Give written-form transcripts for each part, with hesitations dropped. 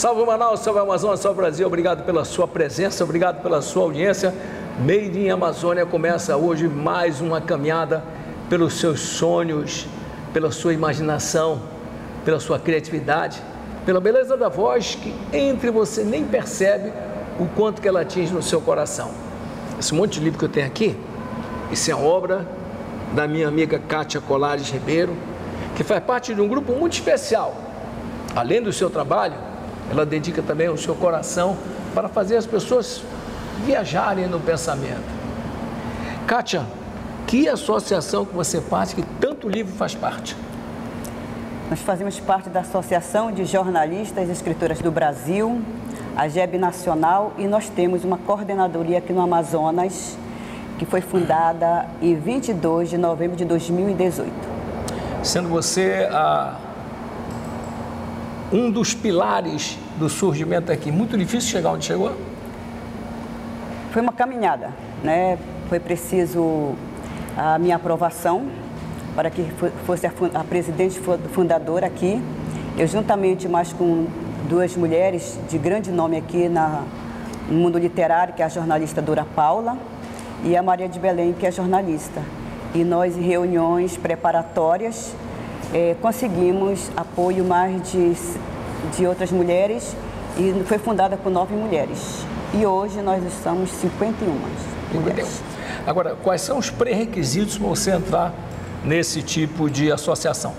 Salve Manaus, salve Amazonas, salve Brasil, obrigado pela sua presença, obrigado pela sua audiência. Made in Amazônia começa hoje mais uma caminhada pelos seus sonhos, pela sua imaginação, pela sua criatividade, pela beleza da voz que entre você nem percebe o quanto que ela atinge no seu coração. Esse monte de livro que eu tenho aqui, isso é obra da minha amiga Kátia Colares Ribeiro, que faz parte de um grupo muito especial. Além do seu trabalho, ela dedica também o seu coração para fazer as pessoas viajarem no pensamento. Kátia, que associação que você faz, que tanto livro faz parte? Nós fazemos parte da Associação de Jornalistas e Escritoras do Brasil, a GEB Nacional, e nós temos uma coordenadoria aqui no Amazonas, que foi fundada em 22 de novembro de 2018. Sendo você um dos pilares do surgimento aqui, muito difícil chegar onde chegou? Foi uma caminhada, né? Foi preciso a minha aprovação para que fosse a presidente fundadora aqui. Eu, juntamente mais com duas mulheres de grande nome aqui no mundo literário, que é a jornalista Dora Paula e a Maria de Belém, que é jornalista. E nós, em reuniões preparatórias, conseguimos apoio mais de outras mulheres e foi fundada por 9 mulheres. E hoje nós estamos 51 mulheres. Agora, quais são os pré-requisitos para você entrar nesse tipo de associação?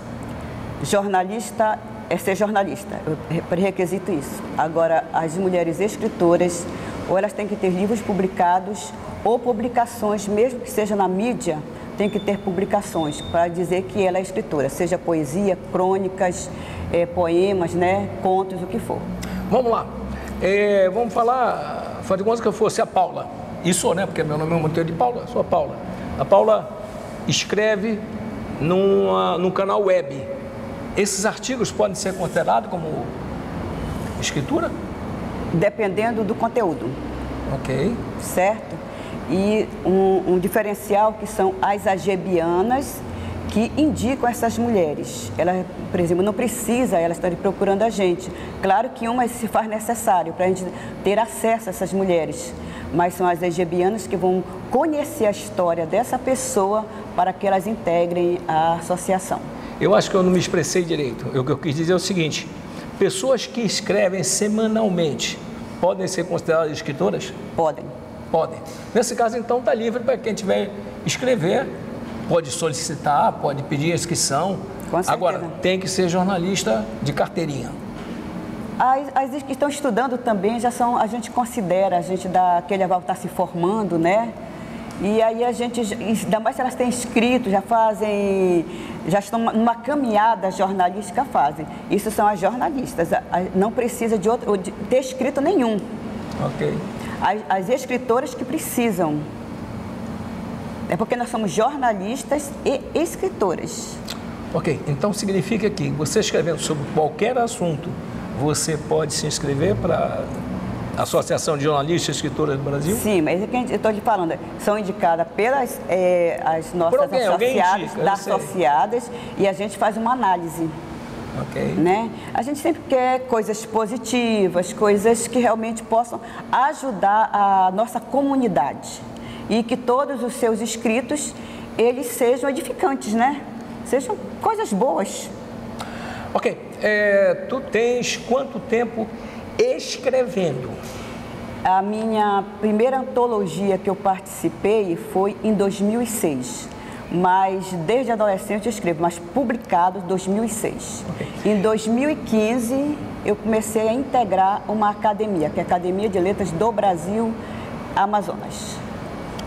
Jornalista é ser jornalista, eu pré-requisito isso. Agora, as mulheres escritoras, ou elas têm que ter livros publicados, ou publicações, mesmo que seja na mídia, tem que ter publicações para dizer que ela é escritora, seja poesia, crônicas, poemas, né, contos, o que for. Vamos lá, vamos falar, faz de conta que eu fosse a Paula, e sou, né, porque meu nome é Monteiro de Paula, sou a Paula. A Paula escreve num canal web. Esses artigos podem ser considerados como escritura? Dependendo do conteúdo. Ok. Certo? E um diferencial que são as agebianas, que indicam essas mulheres. Elas, por exemplo, não precisa, elas estarem procurando a gente. Claro que uma se faz necessário para a gente ter acesso a essas mulheres, mas são as agebianas que vão conhecer a história dessa pessoa para que elas integrem a associação. Eu acho que eu não me expressei direito. O que eu quis dizer é o seguinte: pessoas que escrevem semanalmente podem ser consideradas escritoras? Podem. Podem. Nesse caso, então, está livre para quem tiver escrever, pode solicitar, pode pedir inscrição. Com certeza. Agora, tem que ser jornalista de carteirinha. As que estão estudando também já são, a gente considera, a gente dá aquele aval, está se formando, né? E aí a gente, ainda mais se elas têm inscrito, já estão numa caminhada jornalística, fazem. Isso são as jornalistas, não precisa de ter escrito nenhum. Ok. As escritoras que precisam. É porque nós somos jornalistas e escritoras. Ok, então significa que você escrevendo sobre qualquer assunto, você pode se inscrever para a Associação de Jornalistas e Escritoras do Brasil? Sim, mas é que eu estou te falando, são indicadas pelas as nossas associadas, e a gente faz uma análise. Ok. Né? A gente sempre quer coisas positivas, coisas que realmente possam ajudar a nossa comunidade e que todos os seus escritos, eles sejam edificantes, né? Sejam coisas boas. Ok. Tu tens quanto tempo escrevendo? A minha primeira antologia que eu participei foi em 2006. Mas desde adolescente eu escrevo, mas publicado em 2006. Okay. Em 2015 eu comecei a integrar uma academia, que é a Academia de Letras do Brasil Amazonas.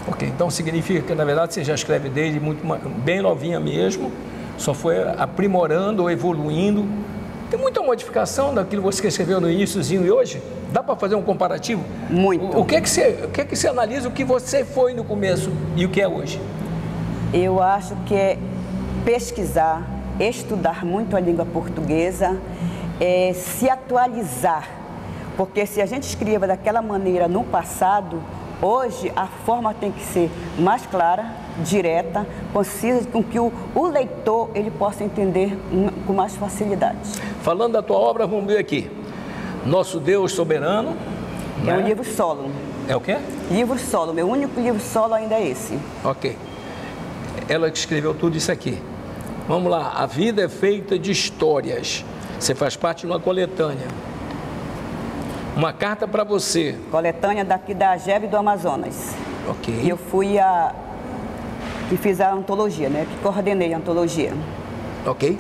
Ok, então significa que na verdade você já escreve desde bem novinha mesmo, só foi aprimorando ou evoluindo. Tem muita modificação daquilo que você escreveu no iníciozinho e hoje? Dá para fazer um comparativo? Muito. O que é que você analisa o que você foi no começo e o que é hoje? Eu acho que é pesquisar, estudar muito a língua portuguesa, se atualizar, porque se a gente escreva daquela maneira no passado, hoje a forma tem que ser mais clara, direta, concisa, com que o leitor ele possa entender com mais facilidade. Falando da tua obra, vamos ver aqui. Nosso Deus Soberano. É um livro solo. É o quê? Livro solo. Meu único livro solo ainda é esse. Ok. Ela que escreveu tudo isso aqui. Vamos lá. A vida é feita de histórias. Você faz parte de uma coletânea. Uma carta para você. Coletânea daqui da AGEB do Amazonas. Ok. E eu fui que fiz a antologia, né? Que coordenei a antologia. Ok.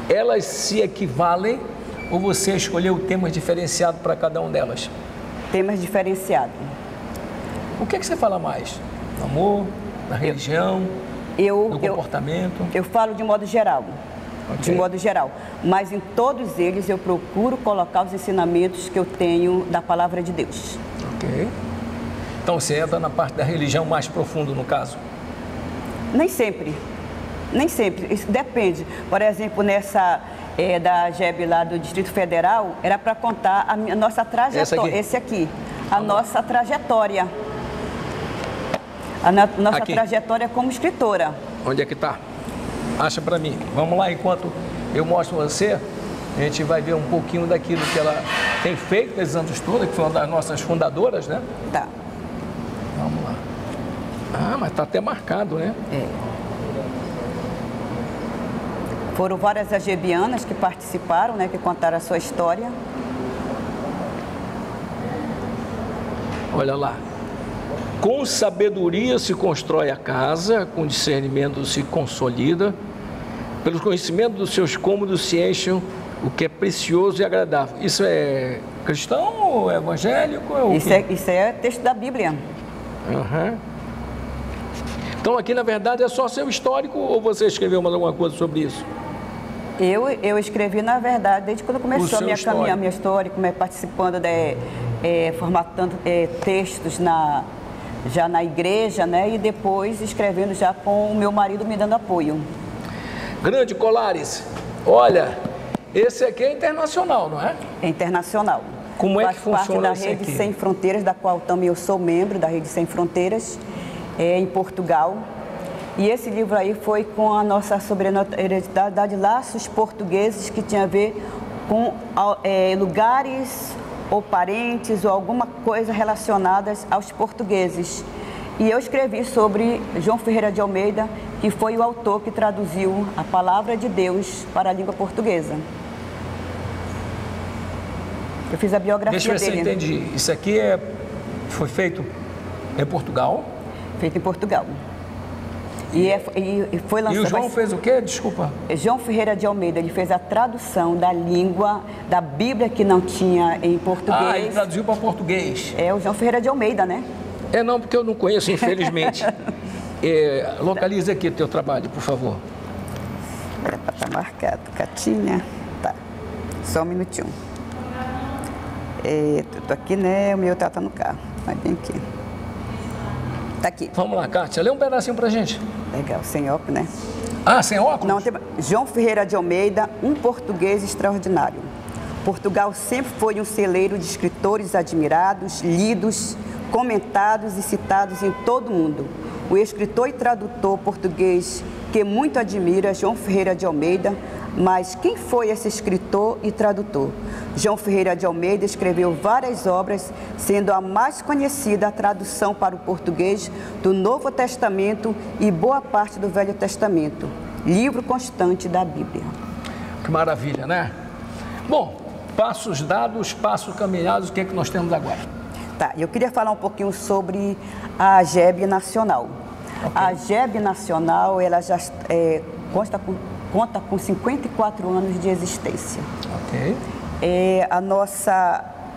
Elas se equivalem ou você escolheu temas diferenciados para cada uma delas? Temas diferenciados. O que você fala mais? Do amor, da religião, do comportamento? Eu falo de modo geral. Okay. De modo geral. Mas em todos eles eu procuro colocar os ensinamentos que eu tenho da palavra de Deus. Ok. Então você entra na parte da religião mais profundo, no caso? Nem sempre. Nem sempre. Isso depende. Por exemplo, nessa da AGEB lá do Distrito Federal, era para contar a nossa trajetória. Esse aqui. A nossa trajetória. A nossa trajetória como escritora. Onde é que está? Acha para mim. Vamos lá, enquanto eu mostro você, a gente vai ver um pouquinho daquilo que ela tem feito nesses anos todos, que foi uma das nossas fundadoras, né? Tá. Vamos lá. Ah, mas está até marcado, né? É. Foram várias agebianas que participaram, né? Que contaram a sua história. Olha lá. Com sabedoria se constrói a casa, com discernimento se consolida, pelos conhecimentos dos seus cômodos se enchem o que é precioso e agradável. Isso é cristão ou é evangélico? Isso é texto da Bíblia. Uhum. Então aqui na verdade é só seu histórico ou você escreveu mais alguma coisa sobre isso? Eu escrevi na verdade desde quando começou a minha história, participando, formatando textos já na igreja, né? E depois escrevendo já com o meu marido me dando apoio. Grande Colares, olha, esse aqui é internacional, não é? É internacional. Como é que funciona parte da Rede Sem Fronteiras, da qual também eu sou membro da Rede Sem Fronteiras, em Portugal. E esse livro aí foi com a nossa hereditariedade, laços portugueses, que tinha a ver com lugares ou parentes ou alguma coisa relacionadas aos portugueses. E eu escrevi sobre João Ferreira de Almeida, que foi o autor que traduziu a palavra de Deus para a língua portuguesa. Eu fiz a biografia dele. Deixa eu ver se eu entendi. Isso aqui foi feito em Portugal? Feito em Portugal. E foi lançado. E o João fez o quê? Desculpa. João Ferreira de Almeida, ele fez a tradução da língua, da Bíblia que não tinha em português. Ah, ele traduziu para português. É o João Ferreira de Almeida, né? Não, porque eu não conheço, infelizmente. Localize aqui o teu trabalho, por favor. Era para estar marcado, Catinha. Tá. Só um minutinho. Tô aqui, né? O meu tá no carro. Vai bem aqui. Tá aqui. Vamos lá, Kátia. Lê um pedacinho pra gente. Legal, sem óculos, né? Ah, sem óculos? Não, João Ferreira de Almeida, um português extraordinário. Portugal sempre foi um celeiro de escritores admirados, lidos, comentados e citados em todo o mundo. O escritor e tradutor português que muito admira João Ferreira de Almeida, mas quem foi esse escritor e tradutor? João Ferreira de Almeida escreveu várias obras, sendo a mais conhecida a tradução para o português do Novo Testamento e boa parte do Velho Testamento, livro constante da Bíblia. Que maravilha, né? Bom, passos dados, passos caminhados, o que é que nós temos agora? Tá, eu queria falar um pouquinho sobre a AGEB Nacional. Okay. A AGEB Nacional, ela já conta com 54 anos de existência. Ok.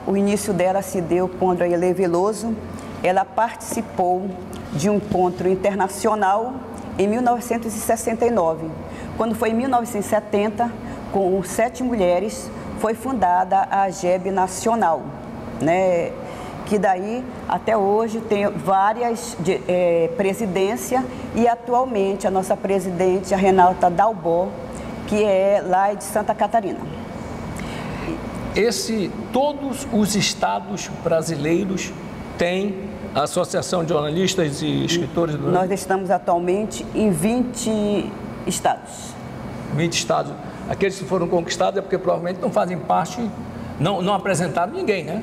O início dela se deu com Andréia Veloso. Ela participou de um encontro internacional em 1969. Quando foi em 1970, com 7 mulheres, foi fundada a AGEB Nacional, né? Que daí, até hoje, tem várias presidências e atualmente a nossa presidente, a Renata Dalbó, que é lá de Santa Catarina. Todos os estados brasileiros têm a Associação de Jornalistas e Escritores do Brasil? Nós estamos atualmente em 20 estados. 20 estados. Aqueles que foram conquistados é porque provavelmente não fazem parte Não apresentaram ninguém, né?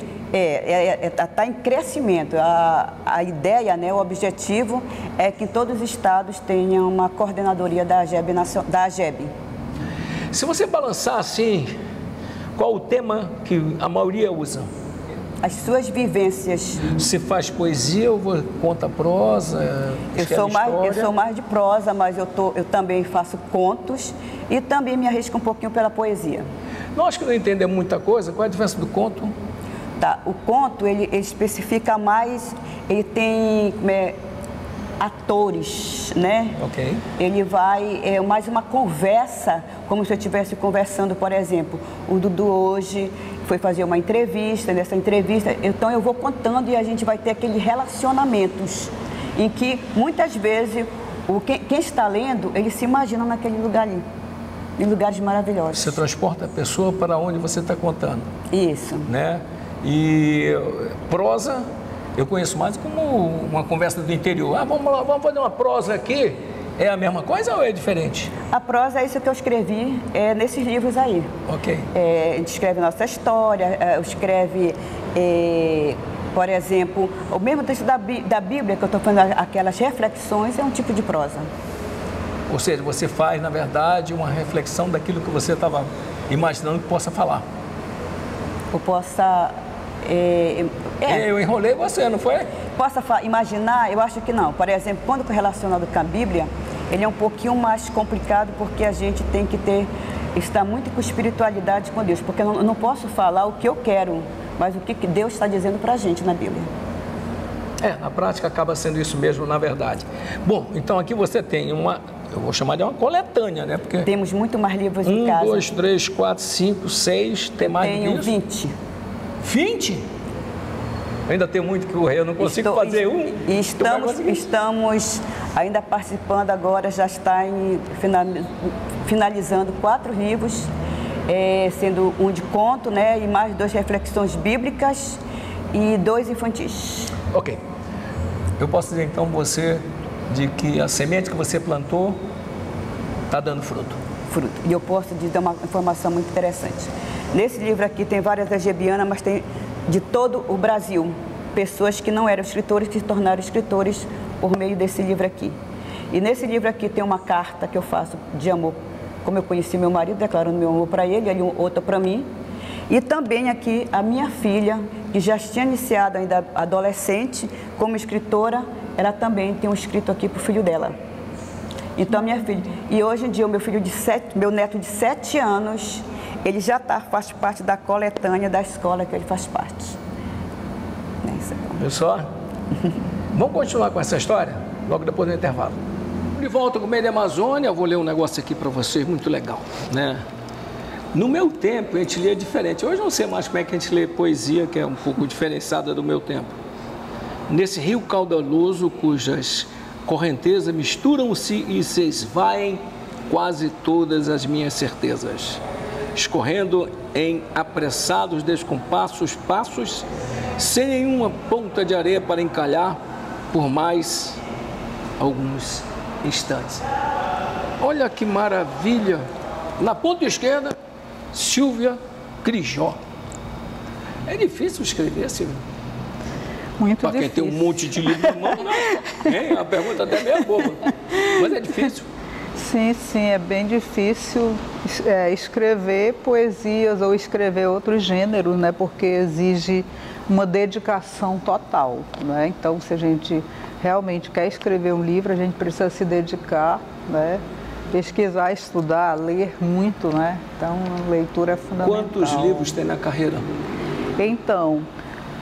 Está em crescimento. A ideia, né, o objetivo é que todos os estados tenham uma coordenadoria da AGEB. Se você balançar assim, qual o tema que a maioria usa? As suas vivências. Você faz poesia ou conta prosa? Eu sou mais de prosa, mas eu também faço contos e também me arrisco um pouquinho pela poesia. Nós que não entendemos muita coisa, qual é a diferença do conto? Tá, o conto, ele especifica mais, ele tem atores, né? Ok. Ele vai, mais uma conversa, como se eu estivesse conversando, por exemplo, o Dudu hoje foi fazer uma entrevista, nessa entrevista, então eu vou contando e a gente vai ter aqueles relacionamentos em que, muitas vezes, quem está lendo, ele se imagina naquele lugar ali, em lugares maravilhosos. Você transporta a pessoa para onde você está contando. Isso. Né? E prosa, eu conheço mais como uma conversa do interior. Vamos lá, vamos fazer uma prosa aqui. É a mesma coisa ou é diferente? A prosa é isso que eu escrevi nesses livros aí. Ok. A gente escreve nossa história, escreve, por exemplo, o mesmo texto da Bíblia que eu estou fazendo, aquelas reflexões, é um tipo de prosa. Ou seja, você faz, na verdade, uma reflexão daquilo que você estava imaginando que possa falar. Eu possa... Eu enrolei você, não foi? Possa imaginar? Eu acho que não. Por exemplo, quando relacionado com a Bíblia, ele é um pouquinho mais complicado porque a gente tem que estar muito com espiritualidade com Deus, porque eu não posso falar o que eu quero, mas o que Deus está dizendo para a gente na Bíblia. Na prática acaba sendo isso mesmo, na verdade. Bom, então aqui você tem eu vou chamar de uma coletânea, né? Porque temos muito mais livros em casa. 1, 2, 3, 4, 5, 6, tem mais do que isso? Tenho 20. 20? Ainda tem muito que correr, eu não consigo fazer um. E estamos ainda participando agora, já está finalizando 4 livros, sendo um de conto, né? E mais 2 reflexões bíblicas e 2 infantis. Ok. Eu posso dizer então você de que a semente que você plantou está dando fruto. Fruto. E eu posso dizer uma informação muito interessante. Nesse livro aqui tem várias agebianas, mas tem de todo o Brasil. Pessoas que não eram escritores, que se tornaram escritores por meio desse livro aqui. E nesse livro aqui tem uma carta que eu faço de amor, como eu conheci meu marido, declarando meu amor para ele, outra para mim. E também aqui a minha filha, que já tinha iniciado ainda adolescente como escritora, ela também tem um escrito aqui para o filho dela. Então, a minha filha... E hoje em dia, o meu neto de 7 anos, ele já faz parte da coletânea da escola que ele faz parte. Viu só? Vamos continuar com essa história? Logo depois do intervalo. De volta com o Meio da Amazônia, eu vou ler um negócio aqui para vocês, muito legal, né? No meu tempo, a gente lia diferente. Hoje eu não sei mais como é que a gente lê poesia, que é um pouco diferenciada do meu tempo. Nesse rio caudaloso, cujas correntezas misturam-se e se esvaem quase todas as minhas certezas, escorrendo em apressados descompassos passos, sem nenhuma ponta de areia para encalhar por mais alguns instantes. Olha que maravilha! Na ponta esquerda, Silvia Crijó. É difícil escrever, Silvia? Muito pra difícil. Para quem tem um monte de livro em mão, né? A pergunta até meio boba, mas é difícil. Sim, é bem difícil escrever poesias ou escrever outros gêneros, né? Porque exige uma dedicação total, né? Então, se a gente realmente quer escrever um livro, a gente precisa se dedicar, né? Pesquisar, estudar, ler muito, né? Então, a leitura é fundamental. Quantos livros tem na carreira? Então,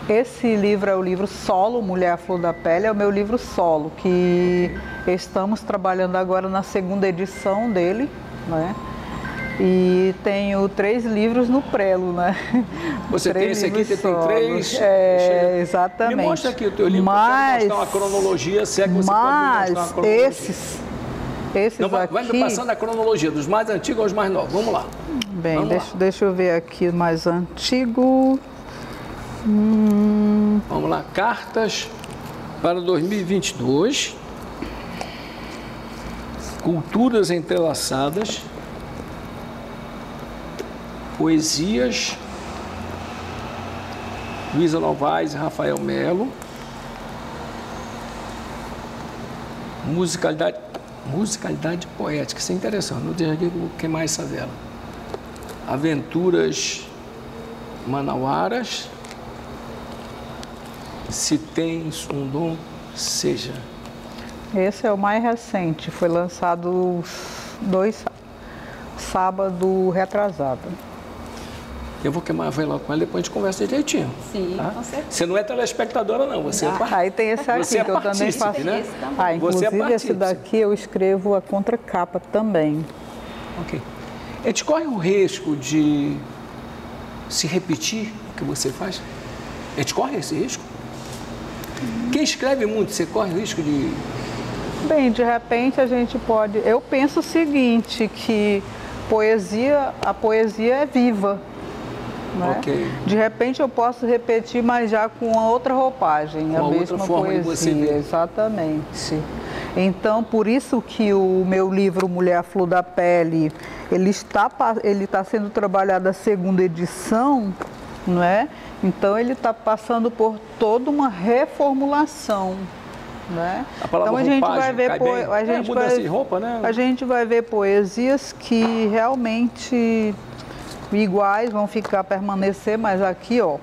esse livro é o livro solo, Mulher à Flor da Pele, é o meu livro solo, que estamos trabalhando agora na 2ª edição dele, né? E tenho 3 livros no prelo, né? Você tem esse aqui, você tem 3? Exatamente. Me mostra aqui o teu livro, para mostrar uma cronologia, se é que você pode me mostrar uma cronologia. Esses não, aqui... Vai me passando a cronologia, dos mais antigos aos mais novos. Vamos lá. Bem, deixa eu ver aqui o mais antigo. Vamos lá, cartas para 2022. Culturas entrelaçadas. Poesias Luísa Novaes e Rafael Melo. Musicalidade poética, isso é interessante. Não deixa aqui queimar essa vela. Aventuras manauaras. Se tens um dom, seja. Esse é o mais recente, foi lançado 2 sábado retrasado. Eu vou queimar a vela com ela, depois a gente conversa direitinho. Sim, tá? com certeza. Você não é telespectadora, não. Você Aí tem esse aqui você que eu também faço. né? Inclusive esse daqui eu escrevo a contracapa também. Ok. A gente corre o risco de se repetir o que você faz? A gente corre esse risco? Quem escreve muito, você corre o risco de... Bem, de repente a gente pode... Eu penso o seguinte, que a poesia é viva. Né? Ok. De repente eu posso repetir, mas já com uma outra roupagem, com a mesma outra forma poesia, de você ver. Exatamente. Então, por isso que o meu livro Mulher à Flor da Pele, ele está sendo trabalhado a 2ª edição, não é? Então ele está passando por toda uma reformulação. Né? Então a gente vai ver mudança de roupa, né? A gente vai ver poesias que realmente iguais vão permanecer, mas aqui, ó,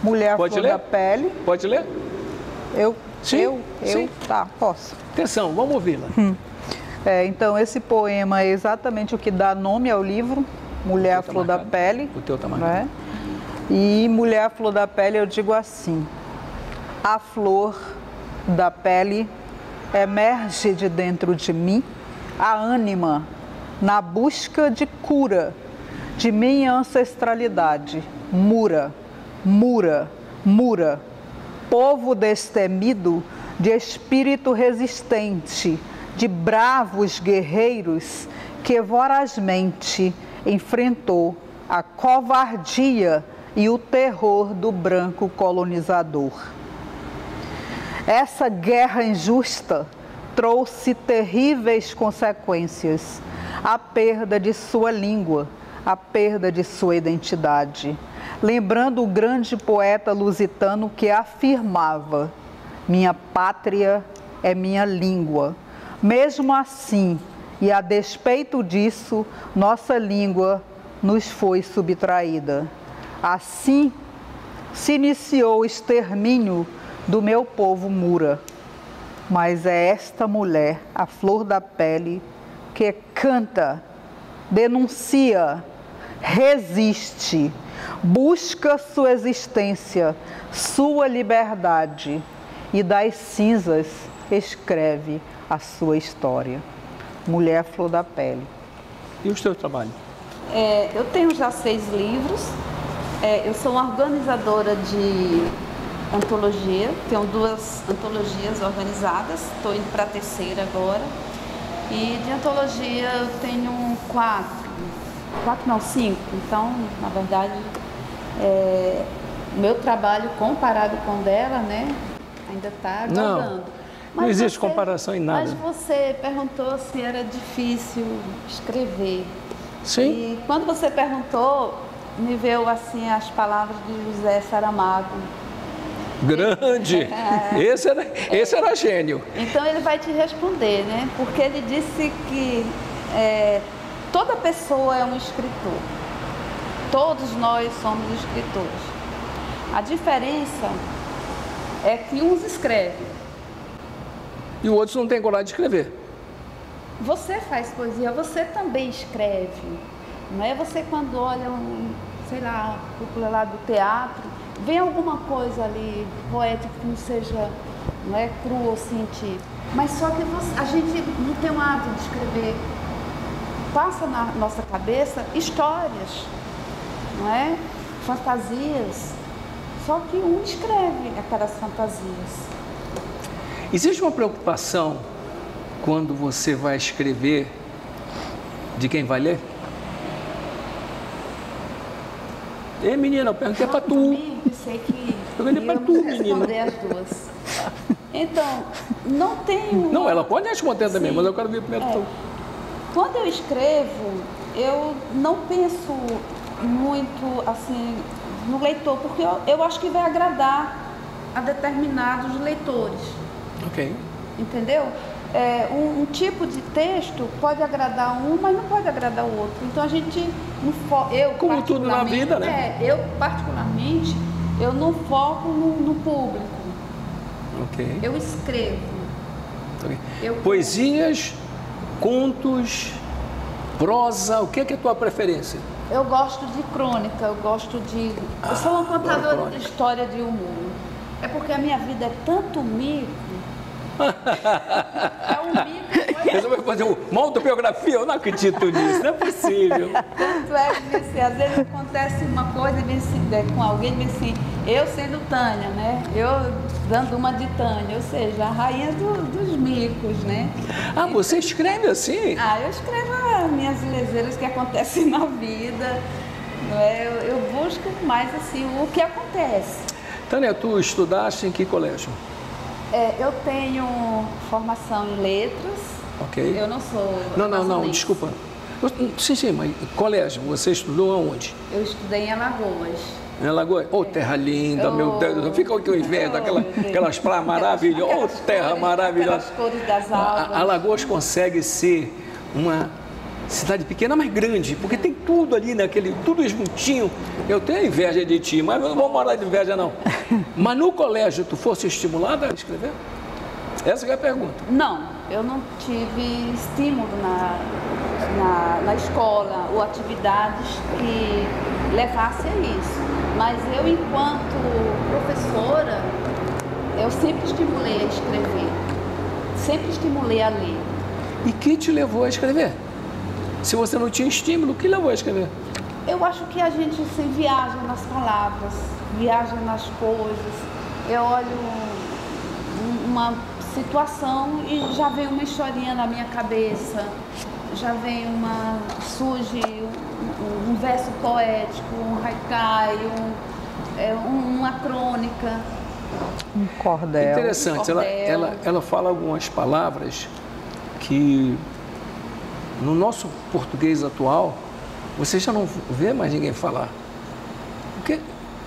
Mulher à Flor da Pele. Pode ler? Sim. Tá, posso. Atenção, vamos ouvi-la. Então esse poema é exatamente o que dá nome ao livro, Mulher à Flor da Pele. O teu tamanho. Né? E Mulher à Flor da Pele eu digo assim: a flor da pele emerge de dentro de mim, a ânima na busca de cura de minha ancestralidade. Mura, mura, mura, povo destemido de espírito resistente, de bravos guerreiros que vorazmente enfrentou a covardia e o terror do branco colonizador. Essa guerra injusta trouxe terríveis consequências, a perda de sua língua, a perda de sua identidade. Lembrando o grande poeta lusitano que afirmava: minha pátria é minha língua. Mesmo assim, e a despeito disso, nossa língua nos foi subtraída. Assim se iniciou o extermínio do meu povo Mura. Mas é esta mulher, a flor da pele, que canta, denuncia, resiste, busca sua existência, sua liberdade e das cinzas escreve a sua história. Mulher Flor da Pele. E o seu trabalho? Eu tenho já 6 livros. Eu sou uma organizadora de antologia. Tenho 2 antologias organizadas. Estou indo para a 3ª agora. E de antologia eu tenho 4. 5. Então, na verdade, o meu trabalho comparado com o dela, né, ainda está galgando. Não existe comparação em nada. Mas você perguntou se era difícil escrever. Sim. E quando você perguntou, me veio assim as palavras de José Saramago. Grande! Esse era gênio. Então ele vai te responder, né? Porque ele disse que toda pessoa é um escritor. Todos nós somos escritores. A diferença é que uns escrevem. E os outros não têm coragem de escrever. Você faz poesia, você também escreve. Não é você quando olha, sei lá, cúpula lá do teatro, vê alguma coisa ali poética que não seja, não é cru ou científico. Mas só que a gente não tem o hábito de escrever. Passa na nossa cabeça histórias, não é? Fantasias. Só que um escreve aquelas fantasias. Existe uma preocupação quando você vai escrever de quem vai ler? Menina, eu perguntei para tu. Eu sei que eu responder as 2. Então, não tenho... Não, ela pode responder também, mas eu quero ver primeiro tu. Quando eu escrevo, eu não penso muito assim, no leitor, porque eu acho que vai agradar a determinados leitores. Ok. Entendeu? Um tipo de texto pode agradar um, mas não pode agradar o outro. Então a gente, como tudo na vida, né? Eu particularmente, eu não foco no público. Ok. Eu escrevo. Okay. Poesias, contos, prosa, o que é a tua preferência? Eu gosto de crônica, eu sou uma contadora de história de humor. É porque a minha vida é tanto mico. É um mico. Resolveu fazer uma autobiografia? Eu não acredito nisso, não é possível. Tanto é que às vezes acontece uma coisa com alguém, vem assim, eu sendo Tânia, né? Eu dando uma de Tânia, ou seja, a rainha dos micos, né? Ah, você escreve assim? Eu escrevo as minhas lezeiras que acontecem na vida. Não é? Eu busco mais assim o que acontece. Tânia, tu estudaste em que colégio? Eu tenho formação em letras. Ok. Eu não sou... Não, desculpa. Sim, mas colégio, você estudou aonde? Eu estudei em Alagoas. Em Alagoas? Ô, terra linda, meu Deus. Fica com inveja daquelas praias maravilhosas. Ô, terra maravilhosa. Aquelas cores das algas. Alagoas consegue ser uma cidade pequena, mas grande, porque tem tudo ali tudo juntinho. Eu tenho inveja de ti, mas não vou morar de inveja, não. Mas no colégio, tu fosse estimulada a escrever? Essa é a pergunta. Não, eu não tive estímulo na escola ou atividades que levasse a isso. Mas eu, enquanto professora, eu sempre estimulei a escrever, sempre estimulei a ler. E que te levou a escrever? Se você não tinha estímulo, o que levou a escrever? Eu acho que a gente assim, viaja nas palavras, viaja nas coisas. Eu olho uma situação e já vem uma historinha na minha cabeça, já vem surge um verso poético, um haikai, uma crônica. Um cordel. Interessante, ela fala algumas palavras que no nosso português atual você já não vê mais ninguém falar. Porque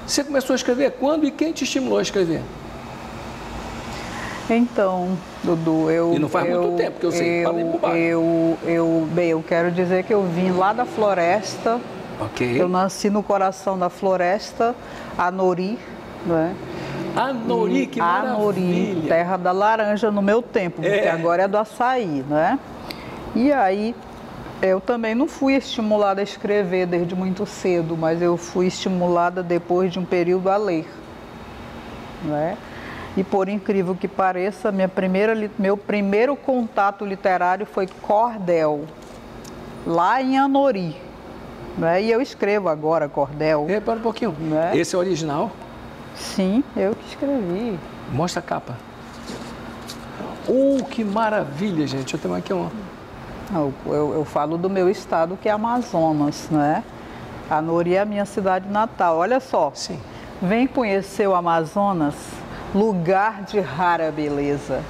você começou a escrever quando e quem te estimulou a escrever? Então, Dudu, E não faz muito tempo que eu sei, falei bobagem. Eu quero dizer que eu vim lá da floresta. Ok. Eu nasci no coração da floresta, Anori, né? Anori, que maravilha! Anori, terra da laranja no meu tempo, porque agora é do açaí, né? E aí, eu também não fui estimulada a escrever desde muito cedo, mas eu fui estimulada depois de um período a ler, né? E por incrível que pareça, meu primeiro contato literário foi cordel, lá em Anori, né? E eu escrevo agora cordel. Para um pouquinho, né? Esse é o original? Sim, eu que escrevi. Mostra a capa. Que maravilha, gente. Eu tenho aqui uma... Eu falo do meu estado, que é Amazonas, né? Anori é a minha cidade natal. Olha só. Sim. Vem conhecer o Amazonas, lugar de rara beleza.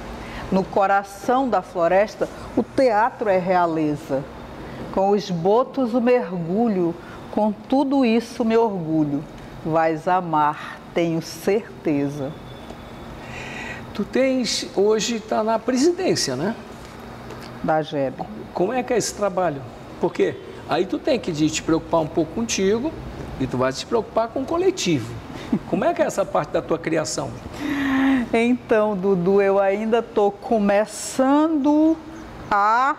No coração da floresta, o teatro é realeza. Com os botos o mergulho, com tudo isso me orgulho. Vais amar, tenho certeza. Tu hoje está na presidência, né? Da GEB. Como é que é esse trabalho? Porque aí tu tem que te preocupar um pouco contigo e tu vai te preocupar com o coletivo. Como é que é essa parte da tua criação? Então, Dudu, eu ainda estou começando a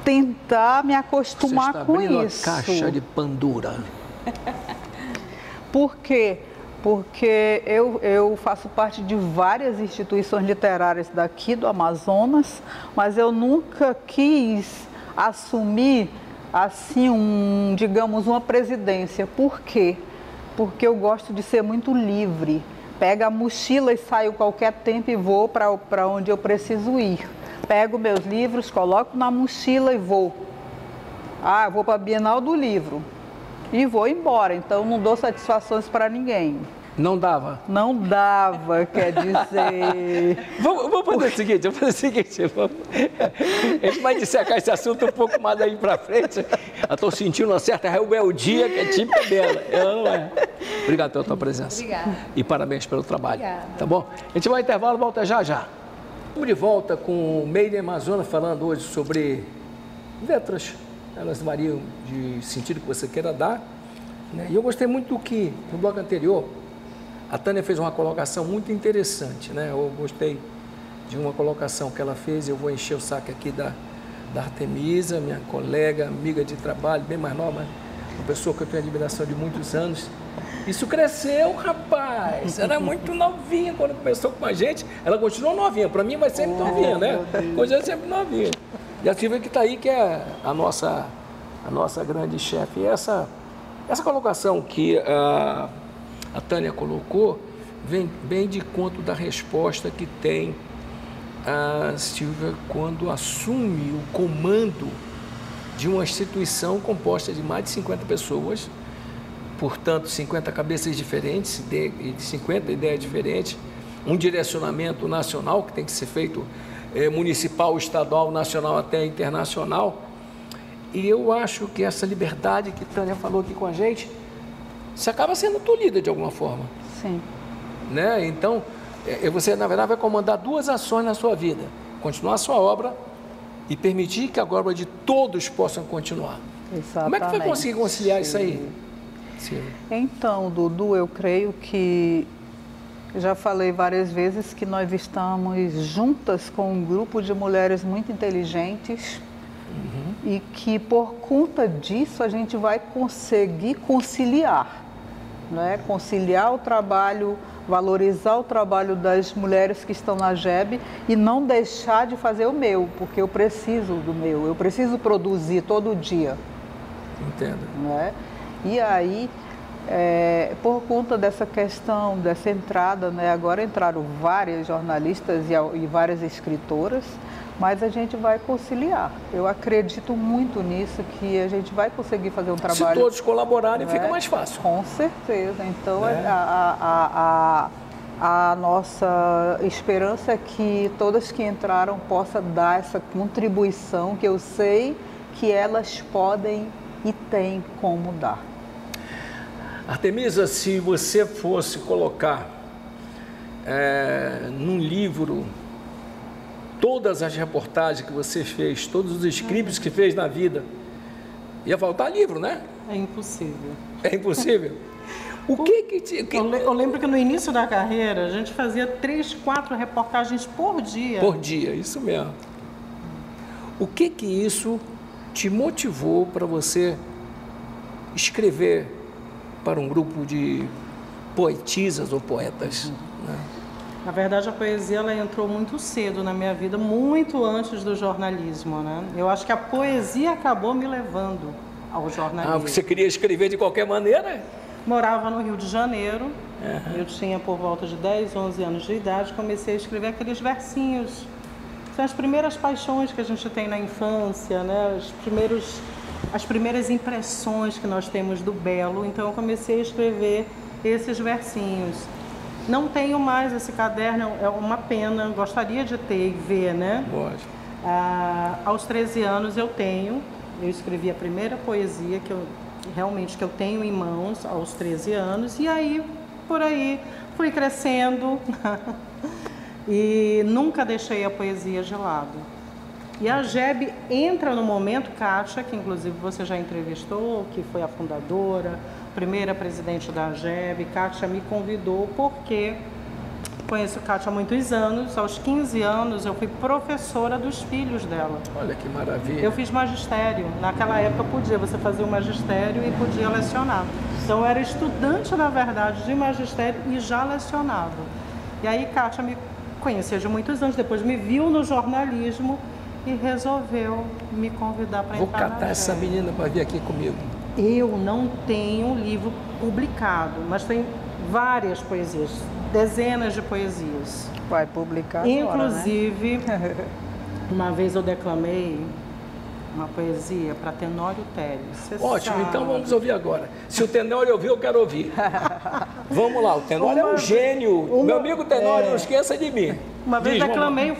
tentar me acostumar com isso. Você está abrindo a caixa de Pandora. Por quê? Porque eu faço parte de várias instituições literárias daqui do Amazonas, mas eu nunca quis assumir, assim, digamos, uma presidência. Por quê? Porque eu gosto de ser muito livre. Pego a mochila e saio qualquer tempo e vou para onde eu preciso ir. Pego meus livros, coloco na mochila e vou. Eu vou para a Bienal do Livro. E vou embora, então não dou satisfações para ninguém. Não dava? Não dava, quer dizer... Vamos fazer o seguinte, a gente vai dissecar esse assunto um pouco mais daí para frente. Eu estou sentindo uma certa rebeldia que é típica dela, ela não é. Obrigado pela tua presença. Obrigada. E parabéns pelo trabalho. Obrigada. Tá bom? A gente vai ao intervalo, volta já já. Estamos de volta com o Made in Amazonas, falando hoje sobre letras. Elas variam de sentido que você queira dar, né? E eu gostei muito do que, no bloco anterior, a Tânia fez uma colocação muito interessante, né? Eu gostei de uma colocação que ela fez, eu vou encher o saco aqui da Artemisa, minha colega, amiga de trabalho, bem mais nova, uma pessoa que eu tenho admiração de muitos anos. Isso cresceu, rapaz. Era muito novinha quando começou com a gente. Ela continuou novinha. Para mim vai sempre novinha, né? Continua sempre novinha. E a Silvia que está aí, que é a nossa grande chefe. E essa colocação que a Tânia colocou vem bem de conta da resposta que tem a Silvia quando assume o comando de uma instituição composta de mais de 50 pessoas, portanto, 50 cabeças diferentes, 50 ideias diferentes, um direcionamento nacional que tem que ser feito municipal, estadual, nacional até internacional. E eu acho que essa liberdade que Tânia falou aqui com a gente, você acaba sendo tolhida de alguma forma. Sim. Né? Então, você, na verdade, vai comandar duas ações na sua vida. Continuar a sua obra e permitir que a obra de todos possam continuar. Exatamente. Como é que foi conseguir conciliar isso aí? Sim. Então, Dudu, eu creio que já falei várias vezes que nós estamos juntas com um grupo de mulheres muito inteligentes e que por conta disso a gente vai conseguir conciliar, né? Conciliar o trabalho, valorizar o trabalho das mulheres que estão na GEB e não deixar de fazer o meu, porque eu preciso do meu, eu preciso produzir todo dia. Entendo. Né? E aí, por conta dessa questão, dessa entrada, né? Agora entraram várias jornalistas e várias escritoras, mas a gente vai conciliar. Eu acredito muito nisso, que a gente vai conseguir fazer um trabalho... Se todos colaborarem, né? Fica mais fácil. Com certeza. Então, Né? a nossa esperança é que todas que entraram possam dar essa contribuição, que eu sei que elas podem e têm como dar. Artemisa, se você fosse colocar num livro todas as reportagens que você fez, todos os scripts que fez na vida, ia faltar livro, né? É impossível. É impossível? Eu lembro que no início da carreira a gente fazia 3, 4 reportagens por dia. Por dia, isso mesmo. O que isso te motivou para você escrever para um grupo de poetisas ou poetas? Né? Na verdade, a poesia ela entrou muito cedo na minha vida, muito antes do jornalismo, né? Eu acho que a poesia acabou me levando ao jornalismo. Você queria escrever de qualquer maneira? Morava no Rio de Janeiro, eu tinha por volta de 10, 11 anos de idade, comecei a escrever aqueles versinhos. São as primeiras paixões que a gente tem na infância, né? As primeiras impressões que nós temos do belo. Então, eu comecei a escrever esses versinhos. Não tenho mais esse caderno, é uma pena, gostaria de ter e ver, né? Lógico. Aos 13 anos eu escrevi a primeira poesia que eu tenho em mãos aos 13 anos, e aí, por aí, fui crescendo e nunca deixei a poesia de lado. E a GEB entra no momento, Kátia, que inclusive você já entrevistou, que foi a fundadora, primeira presidente da GEB. Kátia me convidou porque conheço Kátia há muitos anos. Aos 15 anos eu fui professora dos filhos dela. Olha que maravilha. Eu fiz magistério. Naquela época você fazia o magistério e podia lecionar. Então eu era estudante, na verdade, de magistério e já lecionava. E aí Kátia me conhecia de muitos anos, depois me viu no jornalismo e resolveu me convidar para entrar na GEB. Vou catar essa menina para vir aqui comigo. Eu não tenho livro publicado, mas tem várias poesias, dezenas de poesias. Vai publicar Inclusive, agora, né? uma vez eu declamei uma poesia para Tenório Telles. Ótimo, então vamos ouvir agora. Se o Tenório ouvir, eu quero ouvir. Vamos lá, o Tenório é um gênio. Meu amigo Tenório, não esqueça de mim. Uma vez Diz, declamei,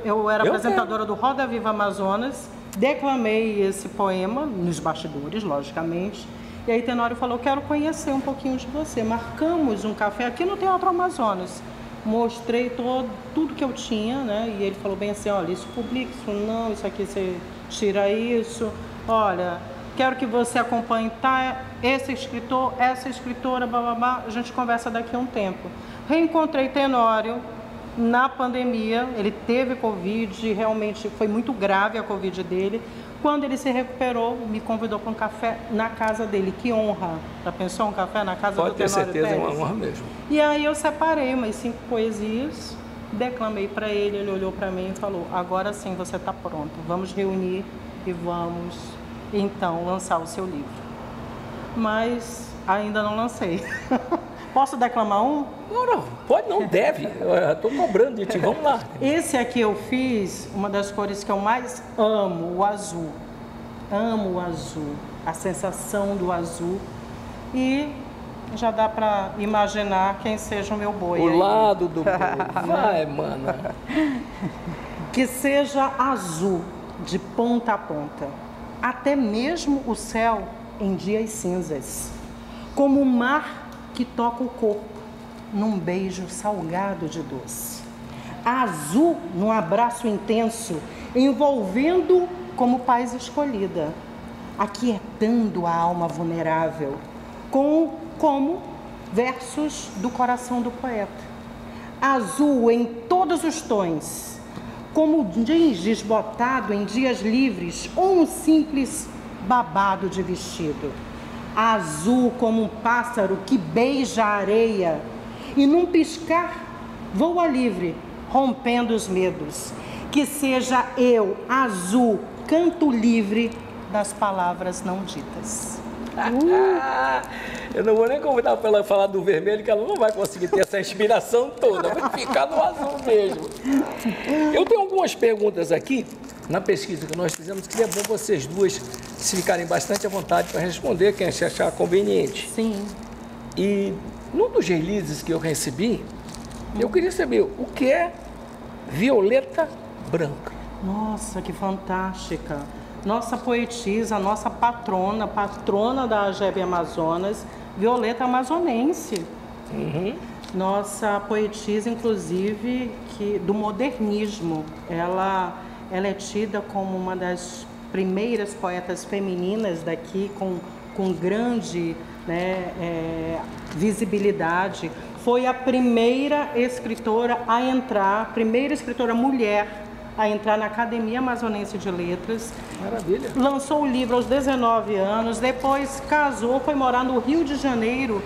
eu era apresentadora do Roda Viva Amazonas, declamei esse poema, nos bastidores, logicamente, E aí Tenório falou, quero conhecer um pouquinho de você. Marcamos um café aqui no Teatro Amazonas. Mostrei tudo que eu tinha, né? E ele falou bem assim, olha, isso publica, isso não, isso aqui você tira isso. Olha, quero que você acompanhe, tá? Esse escritor, essa escritora, blá, blá, blá. A gente conversa daqui a um tempo. Reencontrei Tenório na pandemia, ele teve Covid, realmente foi muito grave a Covid dele. Quando ele se recuperou, me convidou para um café na casa dele. Que honra! Já pensou um café na casa do Tenório Pérez? Pode ter certeza, é uma honra mesmo. E aí eu separei umas 5 poesias, declamei para ele, ele olhou para mim e falou, agora sim você está pronto, vamos reunir e vamos, então, lançar o seu livro. Mas ainda não lancei. Posso declamar um? Não, pode, não deve. Estou cobrando de ti, vamos lá. Esse aqui eu fiz, uma das cores que eu mais amo, o azul. Amo o azul, a sensação do azul. E já dá para imaginar quem seja o meu boi. O aí. lado do boi. Vai, mano. Que seja azul, de ponta a ponta. Até mesmo o céu em dias cinzas. Como o mar que toca o corpo num beijo salgado de doce. Azul num abraço intenso, envolvendo como paz escolhida, aquietando a alma vulnerável, como versos do coração do poeta. Azul em todos os tons, como jeans desbotado em dias livres ou um simples babado de vestido. Azul como um pássaro que beija a areia e num piscar voa livre, rompendo os medos. Que seja eu, azul, canto livre das palavras não ditas. Eu não vou nem convidar para ela falar do vermelho, que ela não vai conseguir ter essa inspiração toda, vai ficar no azul mesmo. Eu tenho algumas perguntas aqui, na pesquisa que nós fizemos, que é bom vocês duas se ficarem bastante à vontade para responder, quem achar conveniente. Sim. E num dos releases que eu recebi, eu queria saber o que é violeta branca. Nossa, que fantástica! Nossa poetisa, nossa patrona da AGEB Amazonas, Violeta Amazonense. Uhum. Nossa poetisa, inclusive, do modernismo. Ela é tida como uma das primeiras poetas femininas daqui, com grande, né, visibilidade. Foi a primeira escritora a entrar, primeira escritora mulher a entrar na Academia Amazonense de Letras. Maravilha. Lançou o livro aos 19 anos, depois casou, foi morar no Rio de Janeiro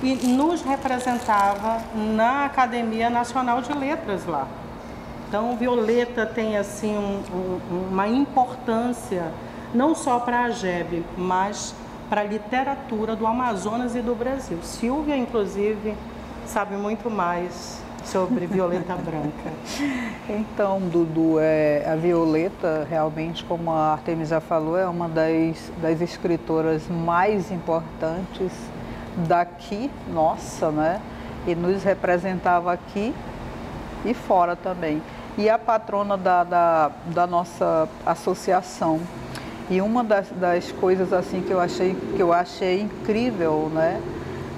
e nos representava na Academia Nacional de Letras lá. Então, Violeta tem assim uma importância não só para a AGEB, mas para a literatura do Amazonas e do Brasil. Silvia, inclusive, sabe muito mais sobre Violeta Branca. Então, Dudu, a Violeta, realmente, como a Artemisa falou, é uma das escritoras mais importantes daqui, nossa, né? E nos representava aqui e fora também. E a patrona da nossa associação. E uma das coisas assim que eu achei incrível, né?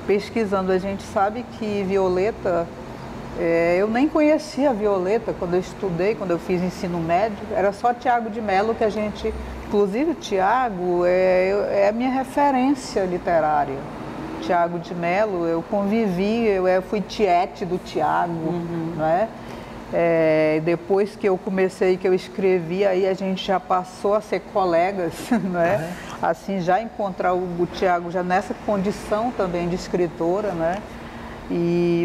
Pesquisando, a gente sabe que Violeta, eu nem conhecia a Violeta quando eu estudei, quando eu fiz ensino médio, era só Tiago de Mello que a gente, inclusive o Tiago é a minha referência literária. Tiago de Mello, eu convivi, eu fui tiete do Tiago, né? Depois que eu comecei, que eu escrevi, aí a gente já passou a ser colegas, né? Assim, já encontrar o Tiago já nessa condição também de escritora, né?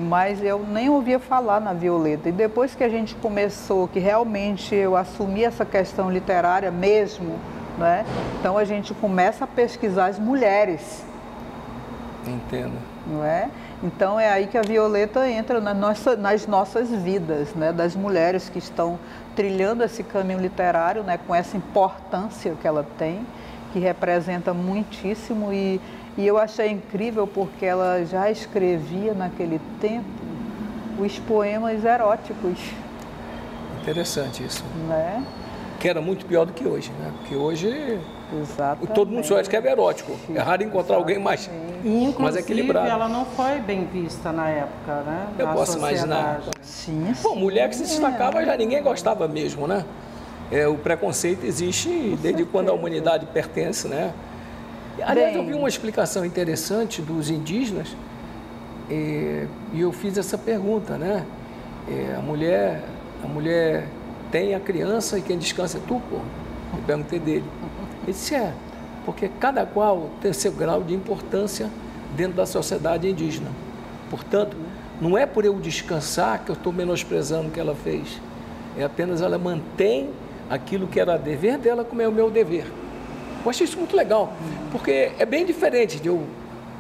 Mas eu nem ouvia falar na Violeta. E depois que a gente começou, que realmente eu assumi essa questão literária mesmo, né? Então a gente começa a pesquisar as mulheres. Entendo. Não é? Então é aí que a Violeta entra nas nossas vidas, né? Das mulheres que estão trilhando esse caminho literário, né? Com essa importância que ela tem, que representa muitíssimo e eu achei incrível porque ela já escrevia naquele tempo os poemas eróticos. Interessante isso. Né? Que era muito pior do que hoje, né? Porque hoje Exatamente. Todo mundo só escreve erótico. É raro encontrar alguém mais equilibrado. Inclusive, ela não foi bem vista na época, né? Eu posso imaginar. Sim, Bom, mulher que se destacava já ninguém gostava mesmo, né? O preconceito existe desde quando a humanidade pertence, né? Aliás, eu vi uma explicação interessante dos indígenas e eu fiz essa pergunta, né? A mulher tem a criança e quem descansa é tu, pô. Eu perguntei dele. Ele disse, porque cada qual tem seu grau de importância dentro da sociedade indígena. Portanto, não é por eu descansar que eu estou menosprezando o que ela fez. É apenas ela mantém aquilo que era dever dela como é o meu dever. Eu achei isso muito legal, porque é bem diferente de eu